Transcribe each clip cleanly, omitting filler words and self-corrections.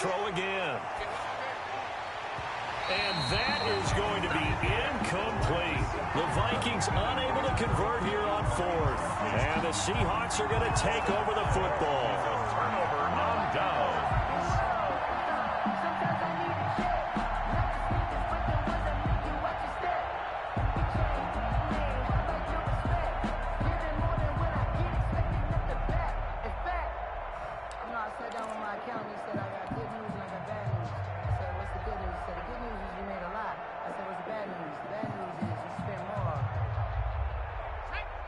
throw again. And that is going to be incomplete. The Vikings unable to convert here on fourth. And the Seahawks are going to take over the football. Turnover on down.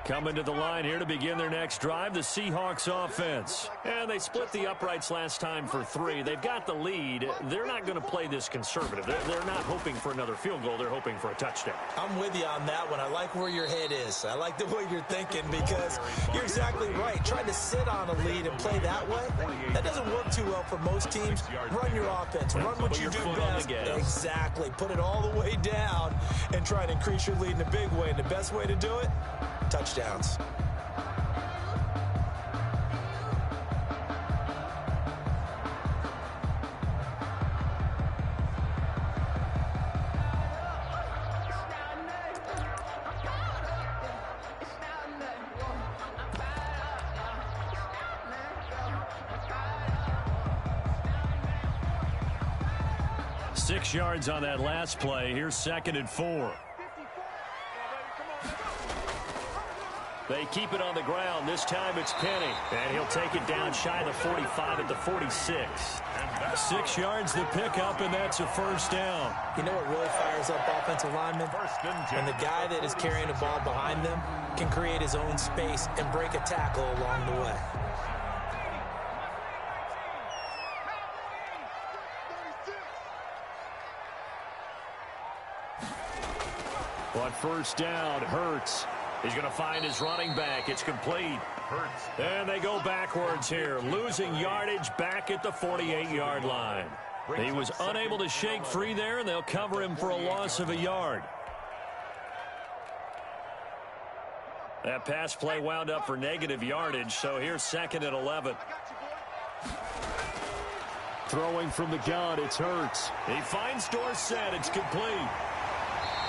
Coming to the line here to begin their next drive, the Seahawks offense. And they split the uprights last time for 3. They've got the lead. They're not going to play this conservative. They're not hoping for another field goal. They're hoping for a touchdown. I'm with you on that one. I like where your head is. I like the way you're thinking because you're exactly right. Trying to sit on a lead and play that way, that doesn't work too well for most teams. Run your offense. Run what you do best. Exactly. Put it all the way down and try to increase your lead in a big way. And the best way to do it, touchdowns. Six yards on that last play. Here's 2nd and 4. They keep it on the ground. This time it's Penny. And he'll take it down shy of the 45 at the 46. 6 yards the pickup, and that's a first down. You know what really fires up offensive linemen? When the guy that is carrying the ball behind them can create his own space and break a tackle along the way. On first down, Hurts. He's going to find his running back. It's complete. And they go backwards here, losing yardage back at the 48-yard line. He was unable to shake free there, and they'll cover him for a loss of a yard. That pass play wound up for negative yardage, so here's 2nd and 11. Throwing from the gun, it's Hurts. He finds Dorsett. It's complete.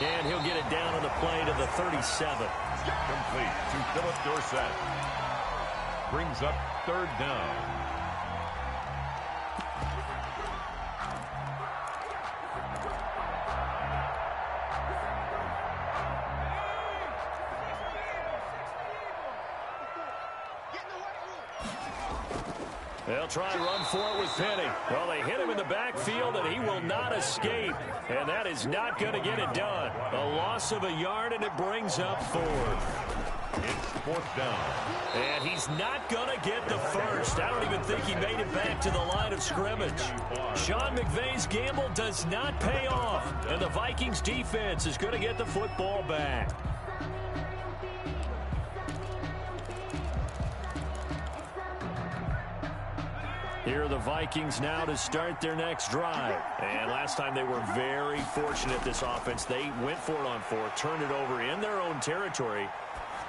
And he'll get it down on the play to the 37. Complete to Philip Dorsett. Brings up 3rd down. They'll try and run for it with Penny. Well, they hit him in the backfield, and he will not escape. And that is not going to get it done. A loss of a yard, and it brings up 4th. It's 4th down. And he's not going to get the first. I don't even think he made it back to the line of scrimmage. Sean McVay's gamble does not pay off. And the Vikings defense is going to get the football back. Here are the Vikings now to start their next drive. And last time they were very fortunate, this offense. They went for it on 4th, turned it over in their own territory,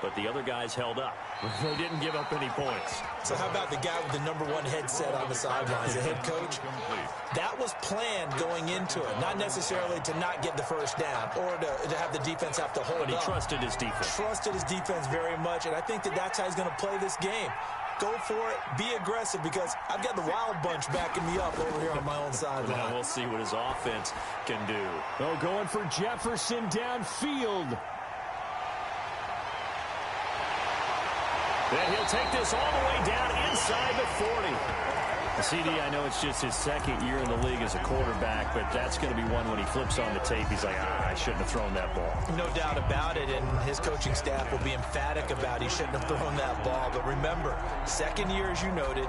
but the other guys held up. They didn't give up any points. So how about the guy with the #1 headset on the sidelines, the head coach? That was planned going into it, not necessarily to not get the first down or to have the defense have to hold up. But he trusted his defense. Trusted his defense very much, and I think that's how he's going to play this game. Go for it. Be aggressive because I've got the wild bunch backing me up over here on my own sideline. Now we'll see what his offense can do. Oh, going for Jefferson downfield. And he'll take this all the way down inside the 40. CD, I know it's just his 2nd year in the league as a quarterback, but that's going to be one when he flips on the tape. He's like, I shouldn't have thrown that ball. No doubt about it, and his coaching staff will be emphatic about he shouldn't have thrown that ball. But remember, 2nd year, as you noted,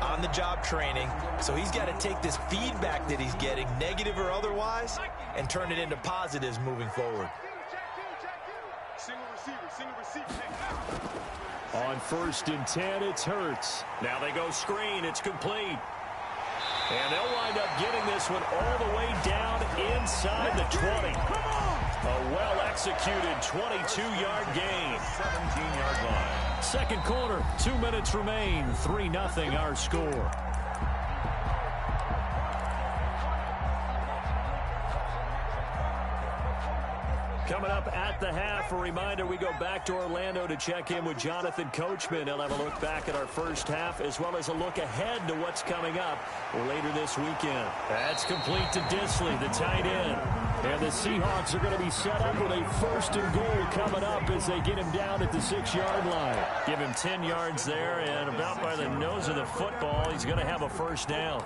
on-the-job training. So he's got to take this feedback that he's getting, negative or otherwise, and turn it into positives moving forward. Single receiver. On 1st and 10, it's Hurts. Now they go screen. It's complete. And they'll wind up getting this one all the way down inside the 20. A well-executed 22-yard gain. 17-yard line. 2nd quarter, 2 minutes remain. 3-0 our score. Coming up at the half, a reminder, we go back to Orlando to check in with Jonathan Coachman. He'll have a look back at our first half as well as a look ahead to what's coming up later this weekend. That's complete to Disley, the tight end. And the Seahawks are going to be set up with a 1st and goal coming up as they get him down at the 6-yard line. Give him 10 yards there, and about by the nose of the football, he's going to have a 1st down.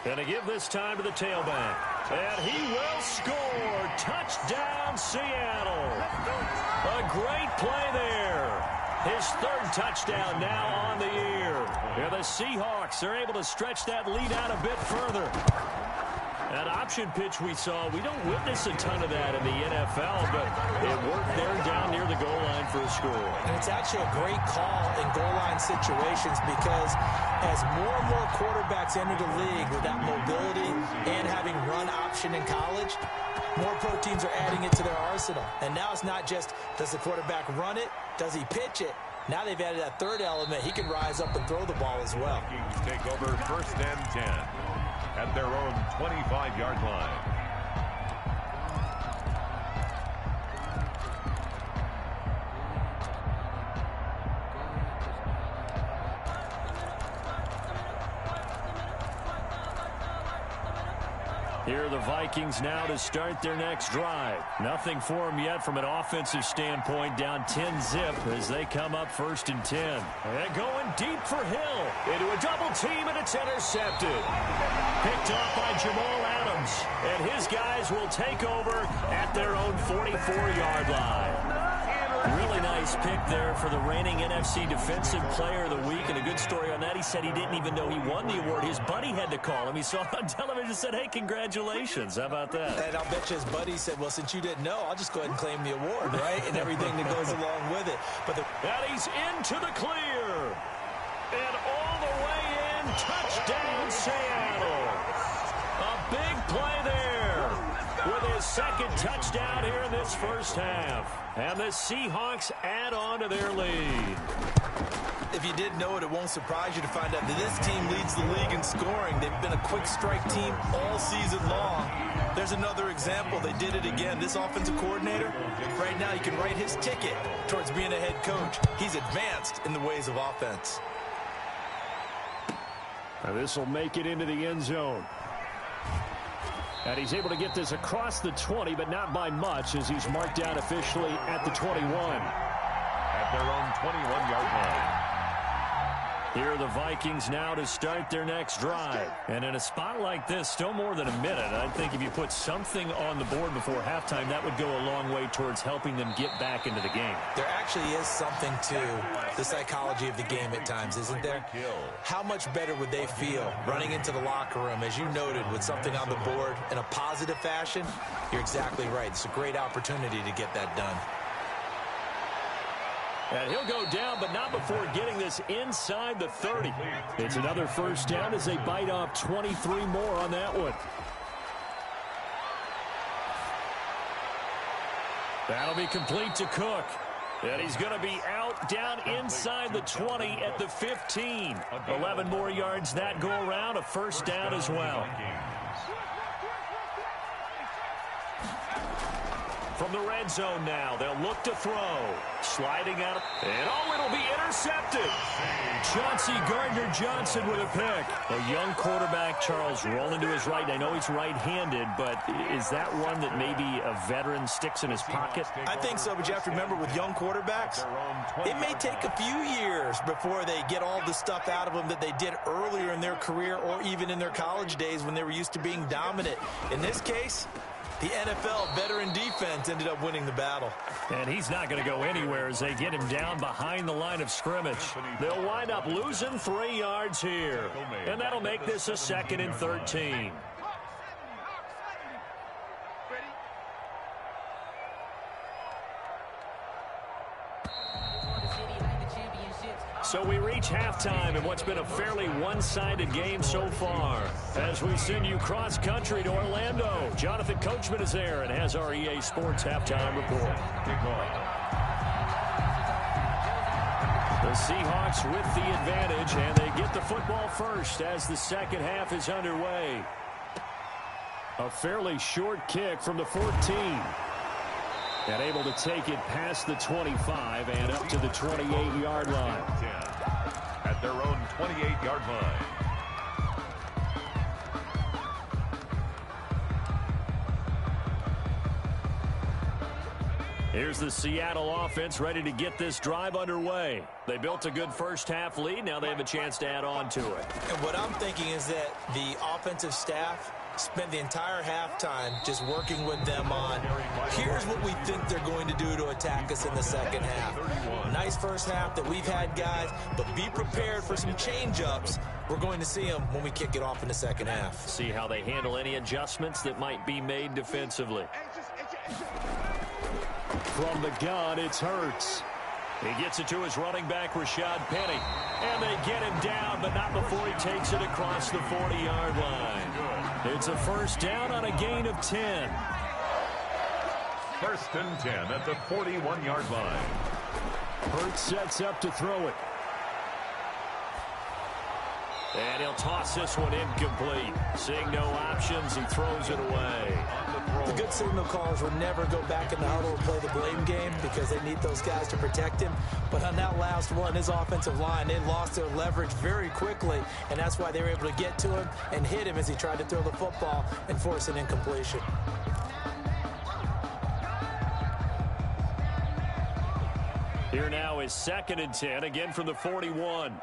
And to give this time to the tailback. And he will score. Touchdown, Seattle. A great play there. His 3rd touchdown now on the year. And the Seahawks are able to stretch that lead out a bit further. That option pitch we saw, we don't witness a ton of that in the NFL, but it worked there down near the goal line for a score. And it's actually a great call in goal line situations because as more and more quarterbacks enter the league with that mobility and having run option in college, more pro teams are adding it to their arsenal. And now it's not just, does the quarterback run it? Does he pitch it? Now they've added that 3rd element. He can rise up and throw the ball as well. Take over 1st and 10 at their own 25-yard line. Here are the Vikings now to start their next drive. Nothing for them yet from an offensive standpoint. Down 10-zip as they come up 1st and 10. And going deep for Hill. Into a double team, and it's intercepted. Picked off by Jamal Adams. And his guys will take over at their own 44-yard line. Really nice pick there for the reigning NFC Defensive Player of the Week. And a good story on that, he said he didn't even know he won the award. His buddy had to call him. He saw it on television and said, hey, congratulations. How about that? And I'll bet you his buddy said, well, since you didn't know, I'll just go ahead and claim the award, right? And everything that goes along with it. But and he's into the clear. And all the way in, touchdown Seattle. A big play there with his 2nd touchdown here in this first half. And the Seahawks add on to their lead. If you didn't know it, it won't surprise you to find out that this team leads the league in scoring. They've been a quick strike team all season long. There's another example. They did it again. This offensive coordinator, right now, you can write his ticket towards being a head coach. He's advanced in the ways of offense. Now this will make it into the end zone. And he's able to get this across the 20, but not by much as he's marked down officially at the 21. At their own 21-yard line. Here are the Vikings now to start their next drive. And in a spot like this, still more than a minute, I think if you put something on the board before halftime, that would go a long way towards helping them get back into the game. There actually is something to the psychology of the game at times, isn't there? How much better would they feel running into the locker room, as you noted, with something on the board in a positive fashion? You're exactly right. It's a great opportunity to get that done. And he'll go down, but not before getting this inside the 30. It's another 1st down as they bite off 23 more on that one. That'll be complete to Cook. And he's going to be out down inside the 20 at the 15. 11 more yards that go around, a 1st down as well. From the red zone now, they'll look to throw. Sliding out, and it'll be intercepted. Chauncey Gardner-Johnson with a pick. A young quarterback, Charles, rolling to his right. I know he's right-handed, but is that one that maybe a veteran sticks in his pocket? I think so, but you have to remember with young quarterbacks, it may take a few years before they get all the stuff out of them that they did earlier in their career or even in their college days when they were used to being dominant. In this case, the NFL veteran defense ended up winning the battle. And he's not going to go anywhere as they get him down behind the line of scrimmage. They'll wind up losing 3 yards here. And that'll make this a 2nd and 13. So we reach halftime in what's been a fairly one-sided game so far. As we send you cross-country to Orlando, Jonathan Coachman is there and has our EA Sports halftime report. The Seahawks with the advantage, and they get the football first as the second half is underway. A fairly short kick from the 14. And able to take it past the 25 and up to the 28-yard line. At their own 28-yard line. Here's the Seattle offense ready to get this drive underway. They built a good first-half lead. Now they have a chance to add on to it. And what I'm thinking is that the offensive staff spent the entire halftime just working with them on, here's what we think they're going to do to attack us in the second half. Nice first half that we've had, guys, but be prepared for some change-ups. We're going to see them when we kick it off in the second half. See how they handle any adjustments that might be made defensively. From the gun, it's Hurts. He gets it to his running back, Rashad Penny. And they get him down, but not before he takes it across the 40-yard line. It's a first down on a gain of 10. First and 10 at the 41-yard line. Hurts sets up to throw it. And he'll toss this one incomplete. Seeing no options, he throws it away. The good signal callers will never go back in the huddle and play the blame game because they need those guys to protect him. But on that last one, his offensive line, they lost their leverage very quickly, and that's why they were able to get to him and hit him as he tried to throw the football and force an incompletion. Here now is 2nd and 10, again from the 41.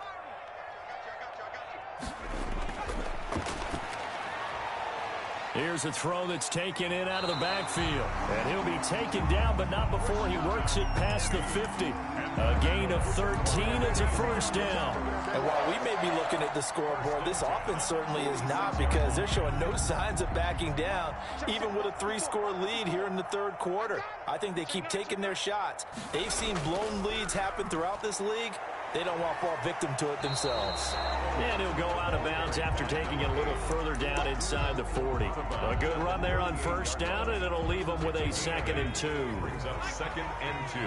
Here's a throw that's taken in out of the backfield. And he'll be taken down, but not before he works it past the 50. A gain of 13. It's a first down. And while we may be looking at the scoreboard, this offense certainly is not, because they're showing no signs of backing down, even with a 3-score lead here in the third quarter. I think they keep taking their shots. They've seen blown leads happen throughout this league. They don't want to fall victim to it themselves. And he'll go out of bounds after taking it a little further down inside the 40. A good run there on first down, and it'll leave them with a 2nd and 2. Brings up 2nd and 2.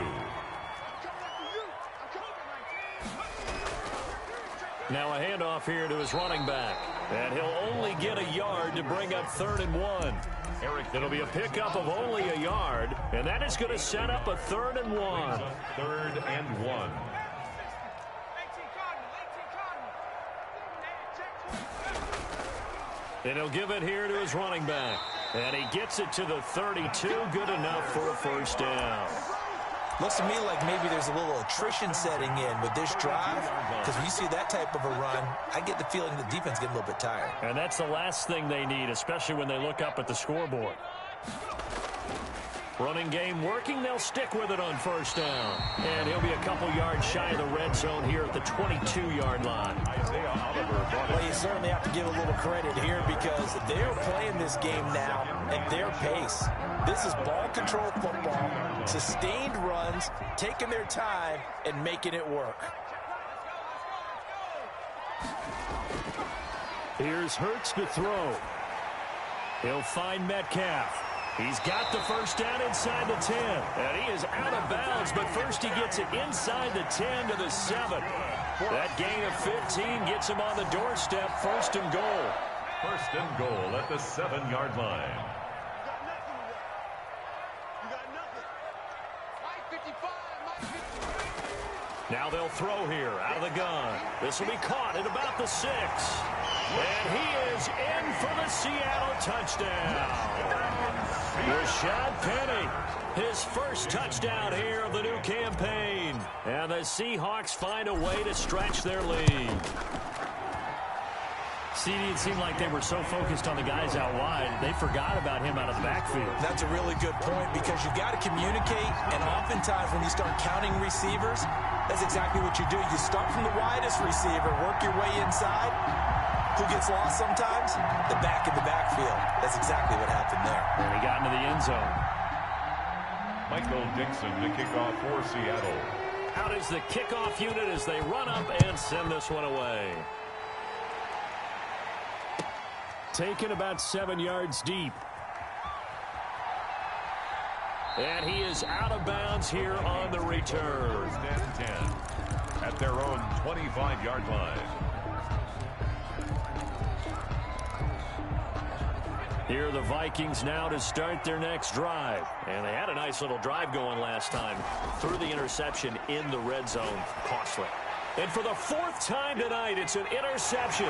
Now a handoff here to his running back. And he'll only get a yard to bring up 3rd and 1. It'll be a pickup of only a yard, and that is going to set up a 3rd and 1. 3rd and 1. And he'll give it here to his running back. And he gets it to the 32. Good enough for a first down. Looks to me like maybe there's a little attrition setting in with this drive, because when you see that type of a run, I get the feeling the defense getting a little bit tired. And that's the last thing they need, especially when they look up at the scoreboard. Running game working. They'll stick with it on first down. And he'll be a couple yards shy of the red zone here at the 22-yard line. Well, you certainly have to give a little credit here, because they're playing this game now at their pace. This is ball control football, sustained runs, taking their time and making it work. Here's Hurts to throw. He'll find Metcalf. He's got the first down inside the 10. And he is out of bounds, but first he gets it inside the 10 to the 7. That gain of 15 gets him on the doorstep, 1st and goal. 1st and goal at the 7-yard line. Now they'll throw here out of the gun. This will be caught at about the 6. And he is in for the Seattle touchdown. Rashad Penny, his first touchdown here of the new campaign. And the Seahawks find a way to stretch their lead. CD, it seemed like they were so focused on the guys out wide, they forgot about him out of the backfield. That's a really good point, because you've got to communicate, and oftentimes when you start counting receivers, that's exactly what you do. You start from the widest receiver, work your way inside. Who gets lost sometimes? The back in the backfield. That's exactly what happened there. And he got into the end zone. Michael Dixon to kick off for Seattle. Out is the kickoff unit as they run up and send this one away. Taken about 7 yards deep. And he is out of bounds here on the return. First and 10 at their own 25-yard line. Here are the Vikings now to start their next drive. And they had a nice little drive going last time. Threw the interception in the red zone. Costly. And for the 4th time tonight, it's an interception.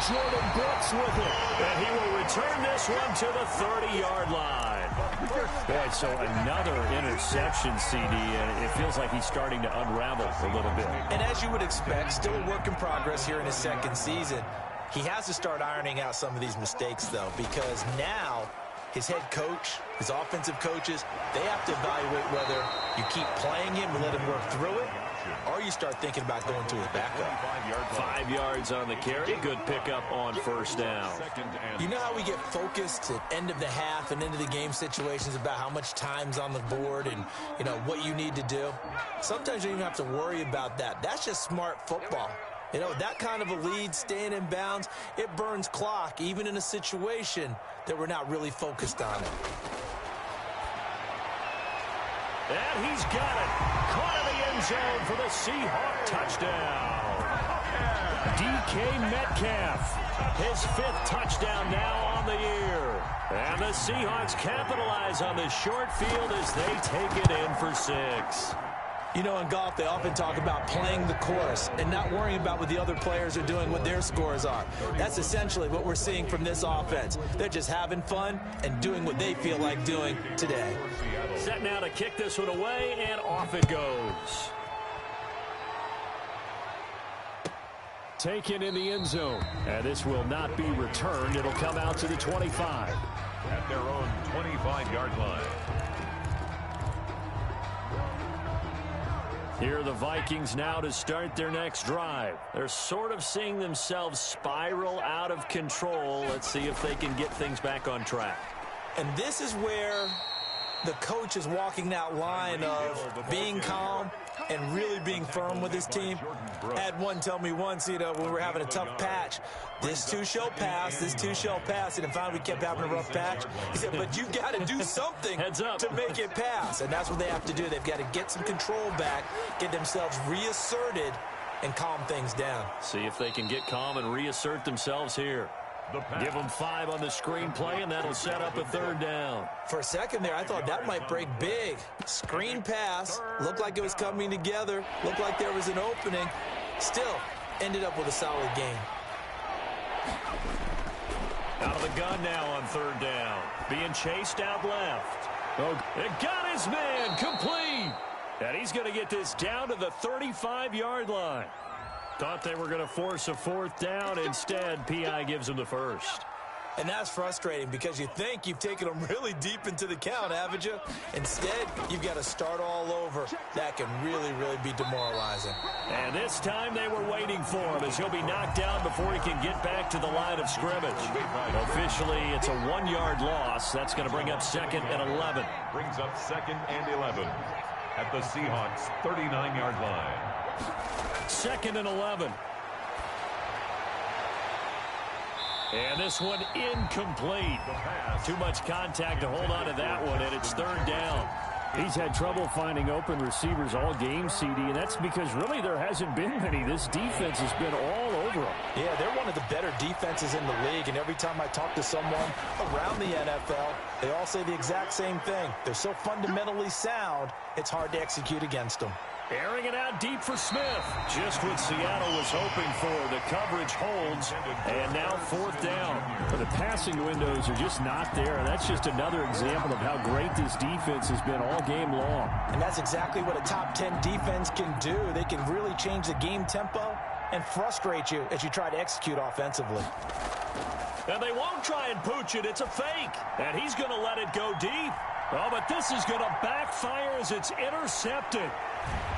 Jordan Brooks with it. And he will return this one to the 30-yard line. Boy, so another interception, CD, and it feels like he's starting to unravel a little bit. And as you would expect, still a work in progress here in his second season. He has to start ironing out some of these mistakes, though, because now his head coach, his offensive coaches, they have to evaluate whether you keep playing him and let him work through it, or you start thinking about going to his backup. 5 yards on the carry. Good pickup on first down. You know how we get focused at end of the half and into the game situations about how much time's on the board and, you know, what you need to do? Sometimes you don't even have to worry about that. That's just smart football. You know, that kind of a lead, staying in bounds, it burns clock, even in a situation that we're not really focused on it. And he's got it. Caught in the end zone for the Seahawk touchdown. DK Metcalf, his 5th touchdown now on the year. And the Seahawks capitalize on the short field as they take it in for 6. You know, in golf, they often talk about playing the course and not worrying about what the other players are doing, what their scores are. That's essentially what we're seeing from this offense. They're just having fun and doing what they feel like doing today. Set now to kick this one away, and off it goes. Taken in the end zone. And this will not be returned. It'll come out to the 25. At their own 25-yard line. Here are the Vikings now to start their next drive. They're sort of seeing themselves spiral out of control. Let's see if they can get things back on track. And this is where the coach is walking that line of being calm and really being firm with his team. I had one tell me once, you know, when we were having a tough patch, this too shall pass, this too shall pass. And finally we kept having a rough patch. He said, but you got to do something to make it pass. And that's what they have to do. They've got to get some control back, get themselves reasserted, and calm things down. See if they can get calm and reassert themselves here. Give them 5 on the screen play, and that'll set up a 3rd down. For a second there, I thought that might break big. Screen pass, looked like it was coming together, looked like there was an opening. Still, ended up with a solid game. Out of the gun now on 3rd down. Being chased out left. Oh, it got his man complete. And he's going to get this down to the 35-yard line. Thought they were going to force a 4th down. Instead, P.I. gives him the 1st. And that's frustrating because you think you've taken them really deep into the count, haven't you? Instead, you've got to start all over. That can really, really be demoralizing. And this time they were waiting for him as he'll be knocked down before he can get back to the line of scrimmage. Officially, it's a 1-yard loss. That's going to bring up 2nd and 11. Brings up 2nd and 11 at the Seahawks' 39-yard line. 2nd and 11. And this one incomplete. Too much contact to hold on to that one, and it's 3rd down. He's had trouble finding open receivers all game, CD, and that's because really there hasn't been many. This defense has been all over them. Yeah, they're one of the better defenses in the league, and every time I talk to someone around the NFL, they all say the exact same thing. They're so fundamentally sound, it's hard to execute against them. Airing it out deep for Smith. Just what Seattle was hoping for. The coverage holds, and now 4th down. But the passing windows are just not there, and that's just another example of how great this defense has been all game long. And that's exactly what a top 10 defense can do. They can really change the game tempo and frustrate you as you try to execute offensively. And they won't try and pooch it. It's a fake. And he's going to let it go deep. Oh, but this is going to backfire as it's intercepted.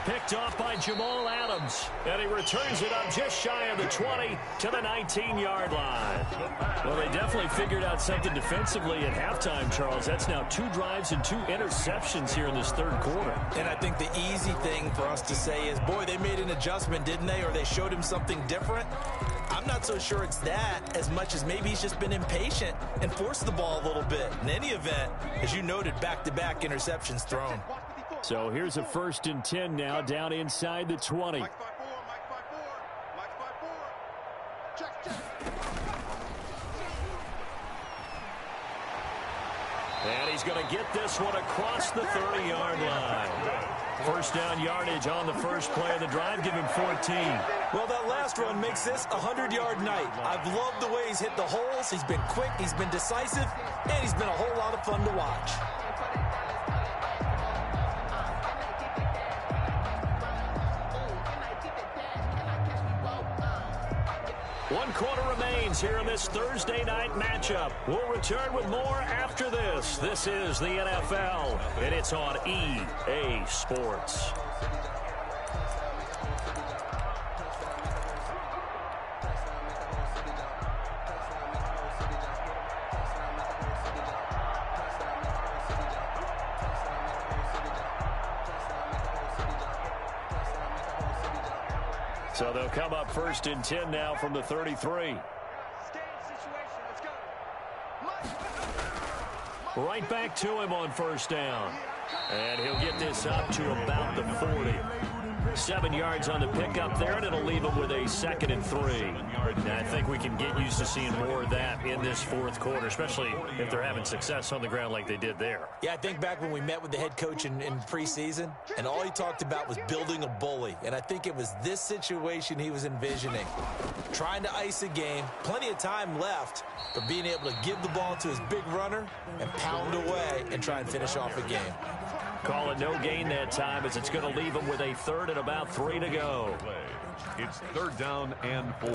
Picked off by Jamal Adams. And he returns it up just shy of the 20 to the 19-yard line. Well, they definitely figured out something defensively at halftime, Charles. That's now 2 drives and 2 interceptions here in this third quarter. And I think the easy thing for us to say is, boy, they made an adjustment, didn't they? Or they showed him something different. I'm not so sure it's that as much as maybe he's just been impatient and forced the ball a little bit. In any event, as you noted, back-to-back interceptions thrown. So here's a 1st and 10 now, down inside the 20. And he's going to get this one across the 30-yard line. First down yardage on the first play of the drive. Give him 14. Well, that last run makes this a 100-yard night. I've loved the way he's hit the holes. He's been quick, he's been decisive, and he's been a whole lot of fun to watch. One quarter remains here in this Thursday night matchup. We'll return with more after this. This is the NFL, and it's on EA Sports. So they'll come up 1st and 10 now from the 33. Right back to him on 1st down. And he'll get this up to about the 40. 7 yards on the pickup there, and it'll leave him with a 2nd and 3. And I think we can get used to seeing more of that in this 4th quarter, especially if they're having success on the ground like they did there. Yeah, I think back when we met with the head coach in preseason, and all he talked about was building a bully. And I think it was this situation he was envisioning. Trying to ice a game, plenty of time left, but being able to give the ball to his big runner and pound away and try and finish off a game. Call it no gain that time as it's going to leave him with a 3rd and about 3 to go. It's 3rd down and 4.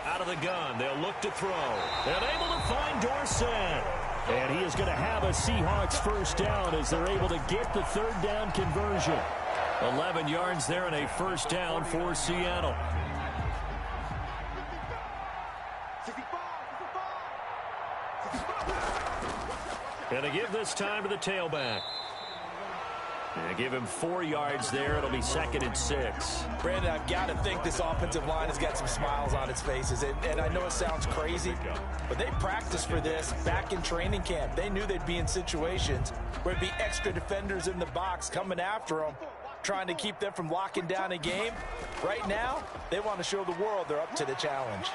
Out of the gun, they'll look to throw. And able to find Dorsett. And he is going to have a Seahawks 1st down as they're able to get the 3rd down conversion. 11 yards there and a 1st down for Seattle. And they give this time to the tailback. And give him 4 yards there. It'll be 2nd and 6. Brandon, I've got to think this offensive line has got some smiles on its faces. And I know it sounds crazy, but they practiced for this back in training camp. They knew they'd be in situations where there'd be extra defenders in the box coming after them, trying to keep them from locking down a game. Right now, they want to show the world they're up to the challenge.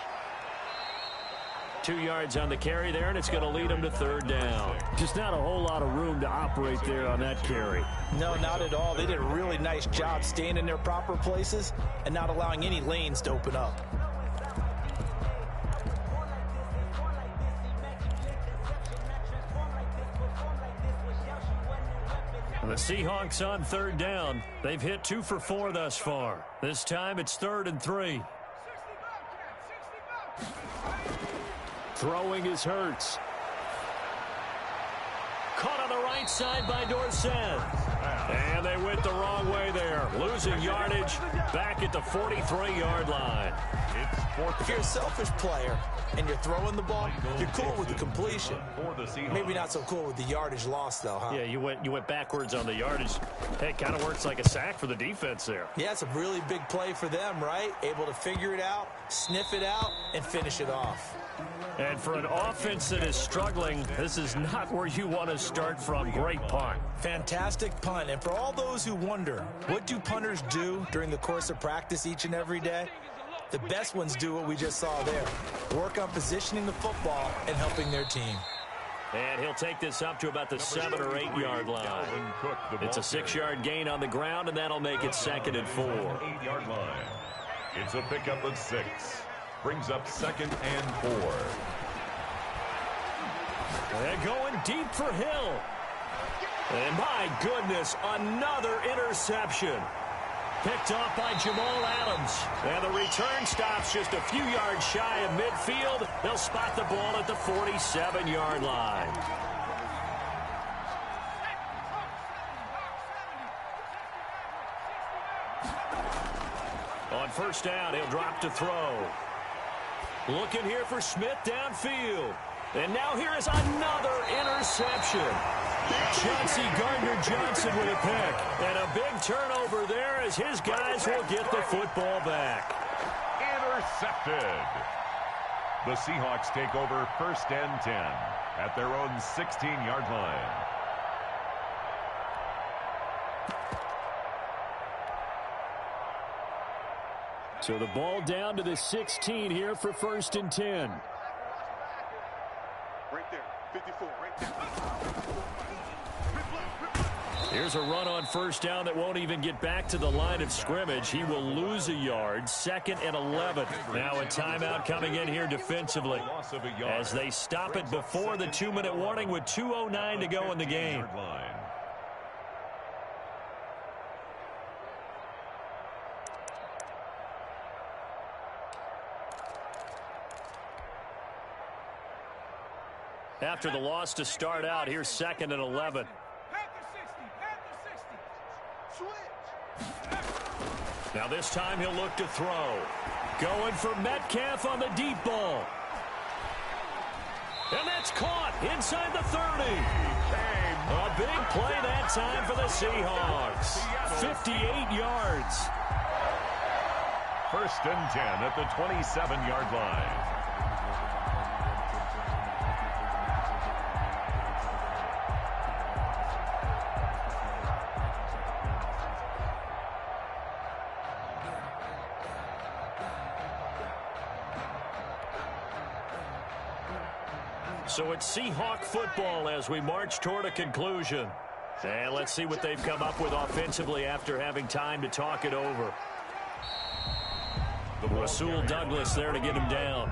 2 yards on the carry there, and it's going to lead them to 3rd down. Just not a whole lot of room to operate there on that carry. No, not at all. They did a really nice job staying in their proper places and not allowing any lanes to open up. The Seahawks on 3rd down. They've hit 2 for 4 thus far. This time it's 3rd and 3. Throwing is Hurts. Caught on the right side by Dorsett. And they went the wrong way there. Losing yardage back at the 43-yard line. If you're a selfish player and you're throwing the ball, you're cool with the completion. Maybe not so cool with the yardage loss, though, huh? Yeah, you went backwards on the yardage. Hey, it kind of works like a sack for the defense there. Yeah, it's a really big play for them, right? Able to figure it out, sniff it out, and finish it off. And for an offense that is struggling, this is not where you want to start from. Great punt. Fantastic punt. And for all those who wonder, what do punters do during the course of practice each and every day? The best ones do what we just saw there. Work on positioning the football and helping their team. And he'll take this up to about the 7 or 8 yard line. It's a 6-yard gain on the ground, and that'll make it 2nd and 4. 8-yard line. It's a pickup of 6. Brings up 2nd and 4. They're going deep for Hill. And my goodness, another interception. Picked off by Jamal Adams. And the return stops just a few yards shy of midfield. They'll spot the ball at the 47-yard line. On first down, he'll drop to throw. Looking here for Smith downfield. And now here is another interception. Chauncey Gardner-Johnson with a pick. And a big turnover there as his guys will get the football back. Intercepted. The Seahawks take over 1st and 10 at their own 16-yard line. So the ball down to the 16 here for 1st and 10. Right there, 54, right there. Here's a run on first down that won't even get back to the line of scrimmage. He will lose a yard. 2nd and 11. Now a timeout coming in here defensively as they stop it before the 2-minute warning with 2:09 to go in the game. After the loss to start out, here's 2nd and 11. Now this time he'll look to throw. Going for Metcalf on the deep ball. And that's caught inside the 30. A big play that time for the Seahawks. 58 yards. 1st and 10 at the 27-yard line. So it's Seahawk football as we march toward a conclusion. And let's see what they've come up with offensively after having time to talk it over. Rasul Douglas there to get him down.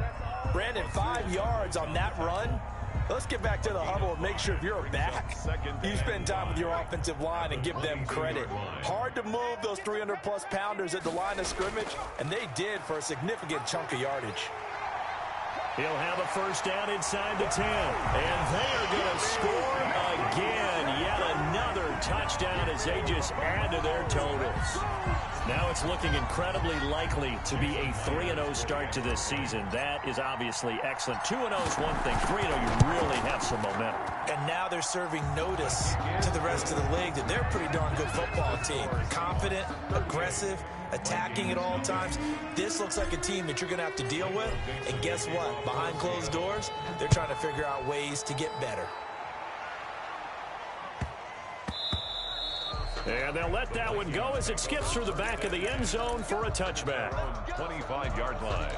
Brandon, 5 yards on that run. Let's get back to the huddle and make sure if you're a back, you spend time with your offensive line and give them credit. Hard to move those 300-plus pounders at the line of scrimmage, and they did for a significant chunk of yardage. He'll have a first down inside the 10. And they are going to score again. Yet another touchdown as they just add to their totals. Now it's looking incredibly likely to be a 3-0 start to this season. That is obviously excellent. 2-0 is one thing. 3-0, you really have some momentum. And now they're serving notice to the rest of the league that they're a pretty darn good football team. Confident, aggressive, attacking at all times. This looks like a team that you're going to have to deal with. And guess what? Behind closed doors, they're trying to figure out ways to get better. And they'll let that one go as it skips through the back of the end zone for a touchback. 25-yard line.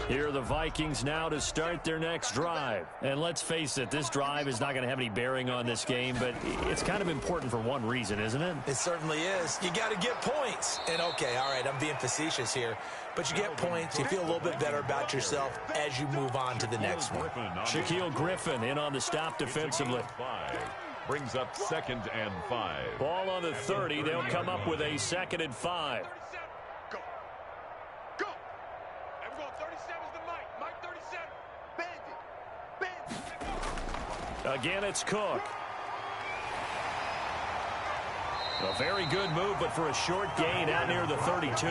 Here are the Vikings now to start their next drive. And let's face it, this drive is not going to have any bearing on this game, but it's kind of important for one reason, isn't it? It certainly is. You got to get points. And, okay, all right, I'm being facetious here. But you get points. You feel a little bit better about yourself as you move on to the next one. Shaquille Griffin in on the stop defensively. Brings up 2nd and 5. Ball on the 30. They'll come up with a 2nd and 5. Again, it's Cook. A very good move, but for a short gain out near the 32.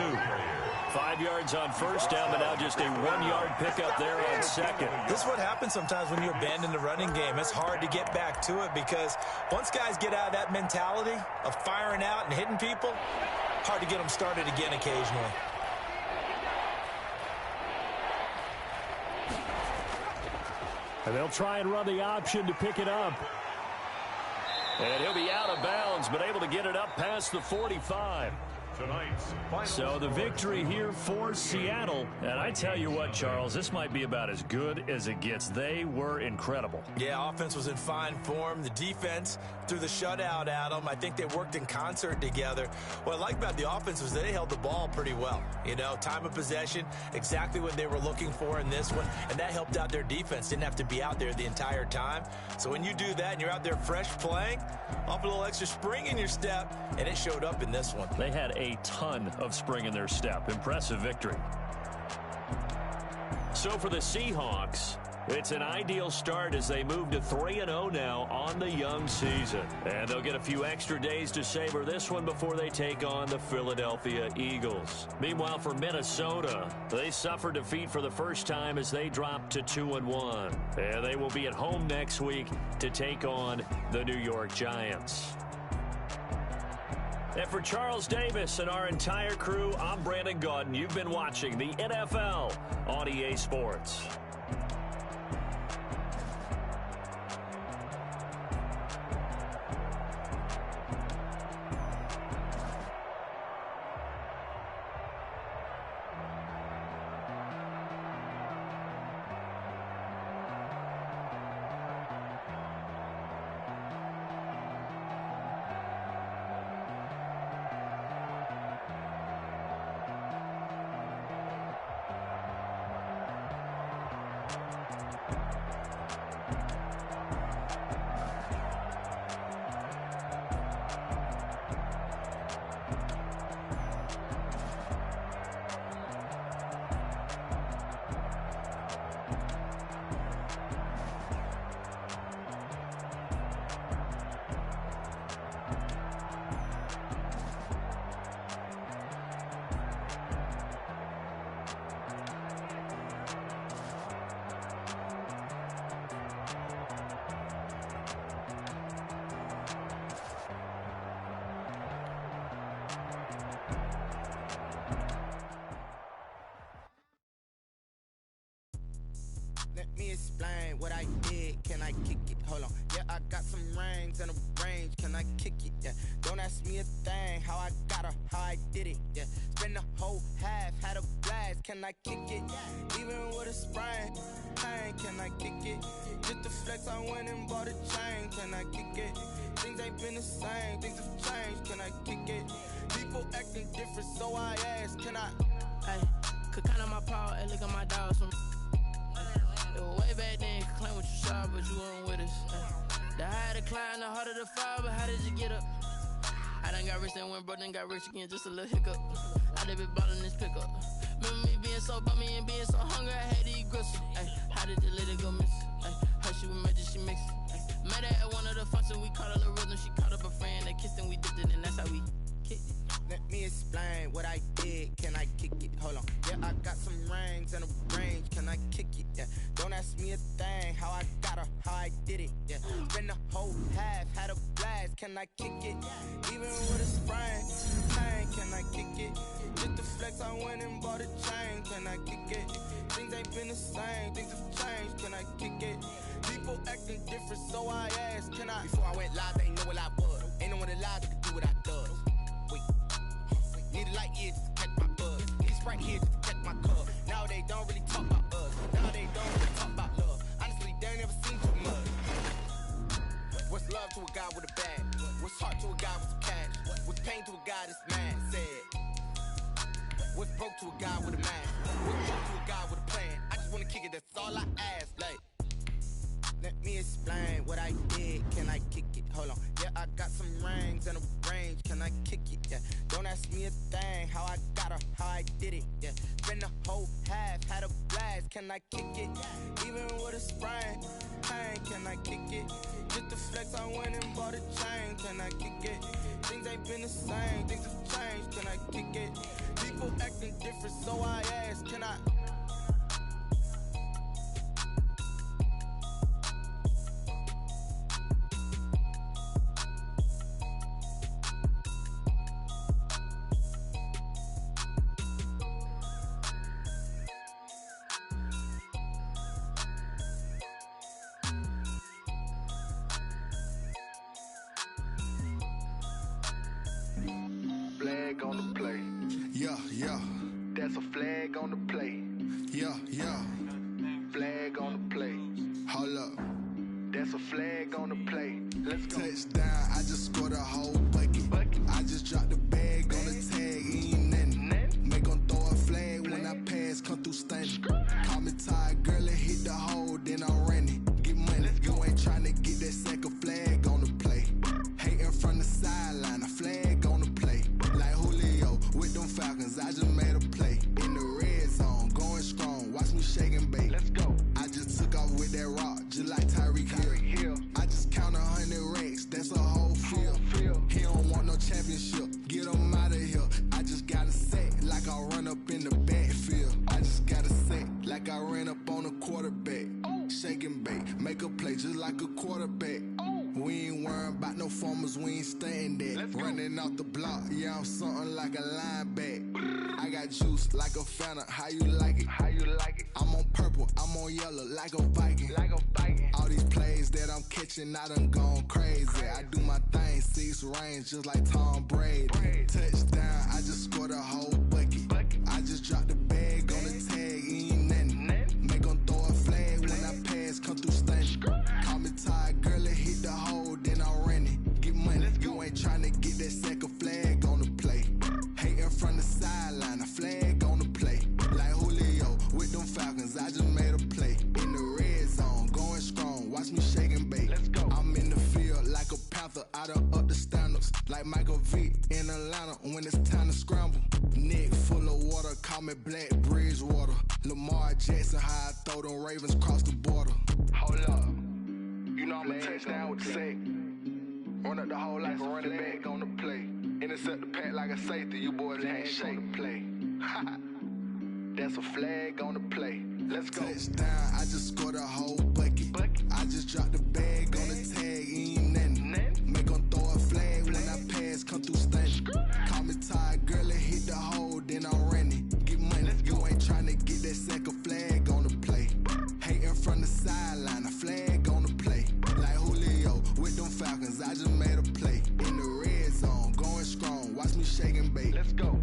5 yards on first down, but now just a 1-yard pickup there on second. This is what happens sometimes when you abandon the running game. It's hard to get back to it because once guys get out of that mentality of firing out and hitting people, hard to get them started again occasionally. And they'll try and run the option to pick it up. And he'll be out of bounds, but able to get it up past the 45. Tonight's final So the victory here for Seattle. And I tell you what, Charles, this might be about as good as it gets. They were incredible. Yeah, offense was in fine form. The defense threw the shutout at them. I think they worked in concert together. What I like about the offense was they held the ball pretty well. You know, time of possession, exactly what they were looking for in this one. And that helped out their defense. Didn't have to be out there the entire time. So when you do that and you're out there fresh playing, off a little extra spring in your step, and it showed up in this one. They had a ton of spring in their step. Impressive victory. So for the Seahawks, it's an ideal start as they move to 3-0 now on the young season. And they'll get a few extra days to savor this one before they take on the Philadelphia Eagles. Meanwhile, for Minnesota, they suffered defeat for the first time as they dropped to 2-1. And they will be at home next week to take on the New York Giants. And for Charles Davis and our entire crew, I'm Brandon Gaudin. You've been watching the NFL on EA Sports. Let me explain what I did. Can I kick it? Hold on. Yeah, I got some rings and a range. Can I kick it? Yeah. Don't ask me a thing. How I got her, how I did it. Yeah. Spend the whole half, had a blast. Can I kick it? Even with a sprain. Pain, can I kick it? Just the flex, I went and bought a chain. Can I kick it? Things ain't been the same. Things have changed. Can I kick it? People acting different, so I ask. Can I? Hey, could count on my power and look at my dogs from. Way back then, you could claim what you saw, but you weren't with us. The higher the climb, the harder the fall, but how did you get up? I done got rich, then went broke, then got rich again, just a little hiccup. I done been ballin' this pickup. Remember me being so bummy and being so hungry, I had to eat gristle. Ay, how did the lady go miss? Ay, how she was magic, she mixed. Met her at one of the functions, we caught a little rhythm, she caught up a friend, they kissed and we dipped it, and that's how we kicked it. Let me explain what I did. Can I kick it? Hold on. Yeah, I got some rings and a range. Can I kick it? Yeah. Don't ask me a thing. How I got her, how I did it. Yeah. Spend the whole half, had a blast. Can I kick it? Even with a sprain. Pain, can I kick it? Just the flex, I went and bought a chain. Can I kick it? Things ain't been the same. Things have changed. Can I kick it? People acting different, so I asked. Can I? Before I went live, they ain't know what I was. Ain't no one alive that could do what I does. Wait. Need a light here just to catch my buzz. Need a Sprite here just to catch my cup. Now they don't really talk about us. Now they don't really talk about love. Honestly, they ain't never seen too much. What's love to a guy with a bag? What's heart to a guy with some cash? What's pain to a guy that's mad? Said. What's broke to a guy with a man? What's broke to a guy with a plan? I just wanna kick it, that's all I ask. Like, let me explain what I did. Can I kick it? Hold on. Yeah, I got some rings and a range. Can I kick it? Yeah. Don't ask me a thing. How I got her, how I did it. Yeah. Spend the whole half, had a blast. Can I kick it? Even with a sprain. Pain, can I kick it? Just the flex, I went and bought a chain. Can I kick it? Things ain't been the same. Things have changed. Can I kick it? People acting different, so I ask. Can I? Flag on the play. That's a flag on the play. Yeah. Flag on the play. Hold up. That's a flag on the play. Let's go. Touchdown, I just scored a whole bucket. I just dropped the bag on the tag, ain't nothing. Make them throw a flag when I pass, come through stunning. Call me tired, girl, and hit the hole, then I'm running. Get money, you ain't tryna get that second flag on the play. Hating from the sideline, a flag on the play. Like Julio with them Falcons, I just made a play. In the red zone, going strong, watch me shake and bake. Let's go. I just took off with that rock, just like Tyreek Hill. I just count 100 racks, that's a whole field. He don't want no championship, get him out of here. I just got a set, like I run up in the backfield. I just got a set, like I ran up on a quarterback. Shake and bake, make a play just like a quarterback. We ain't worrying about no formers, we ain't staying there. Running off the block, yeah, I'm something like a linebacker. I got juice like a Fanta, how you like it? I'm on purple, I'm on yellow, like a Viking. All these plays that I'm catching, I done gone crazy. I do my thing, 6 range, just like Tom Brady. Touchdown, I just scored a whole bucket. I just dropped the bag on the tag, ain't nothing. Make them throw a flag when I pass, come through stunning. Call me tired, girl, and hit the hole, then I'm running. Get money, you ain't tryna get that second flag on the play. Hating from the sideline, a flag on the play. Like Julio with them Falcons, I just made a play. In the red zone, going strong, watch me shake and bake. Let's go. I'm in the field like a Panther, I done up the standards. Like Michael Vick in Atlanta when it's time to scramble. Neck full of water, call me Black Bridgewater. Lamar Jackson, how I throw them Ravens across the border. Hold up, you know I'm a touchdown with the sack. Run up the hole like a running back on the play. Intercept the pack like a safety, you boys ain't shake the play. That's a flag on the play. Let's go. Touchdown, I just scored a whole bucket. I just dropped the bag on the tag, ain't nothing. Make them throw a flag when I pass, come through stunning. Call me tired, girl, and hit the hole, then I'm running. Get money, you ain't tryna get that second flag on the play. Hating from the sideline, a flag on the play. Like Julio with them Falcons, I just made a play. In the red zone, going strong, watch me shake and bake. Let's go.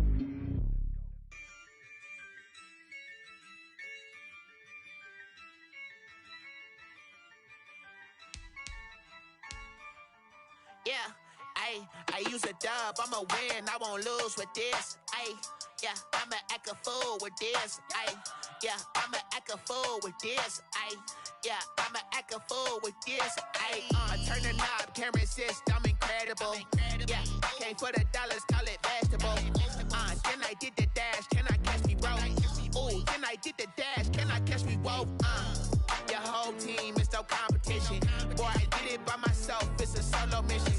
Yeah, I use a dub, I'ma win, I won't lose with this. Yeah, I'ma act a fool with this. Yeah, I'ma act a fool with this. Yeah, I'ma act a fool with this. Turn the knob, camera assist, I'm incredible. Yeah, came for the dollars, call it vegetable. Then I did the dash, can I catch me, bro? Ooh, then I did the dash, can I catch me, whoa? Your whole team is no competition. Boy, I did it by myself, it's a solo mission.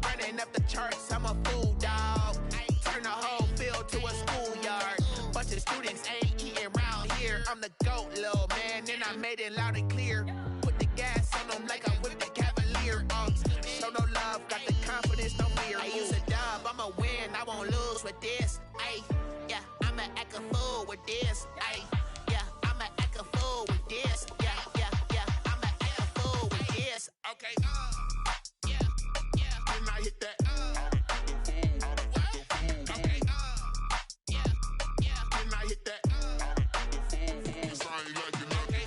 Running up the charts, I'm a fool, dog. Turn the whole field to a schoolyard. Bunch of students ain't eating round here. I'm the GOAT, little man, and I made it loud and clear. Put the gas on them like I whipped the Cavalier. Show no love, got the confidence, no fear. I use a dub, I'ma win, I won't lose with this. Yeah, I'ma act a fool with this. Yeah, I'ma act a fool with this. Yeah, I'ma act a fool with this. Okay, yeah, when I hit that, okay, yeah, when I hit that, it's I ain't like it, okay,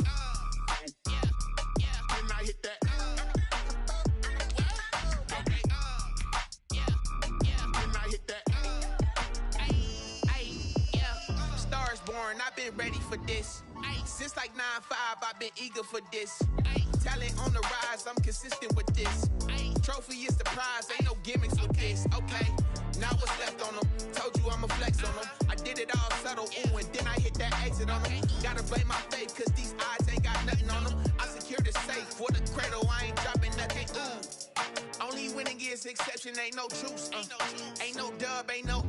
yeah, when I hit that, okay, yeah, when I hit that, yeah, Stars born, I've been ready for this. Since like 9-5, I've been eager for this. Talent on the rise, I'm consistent with this. Trophy is the prize, ain't no gimmicks with this. Okay, now what's left on them? Told you I'ma flex on them. I did it all subtle, ooh, and then I hit that exit on them. Gotta blame my faith, cause these odds ain't got nothing on them. I secure the safe for the cradle, I ain't dropping nothing, ooh. Only winning is exception, ain't no truce. Ain't no dub, ain't no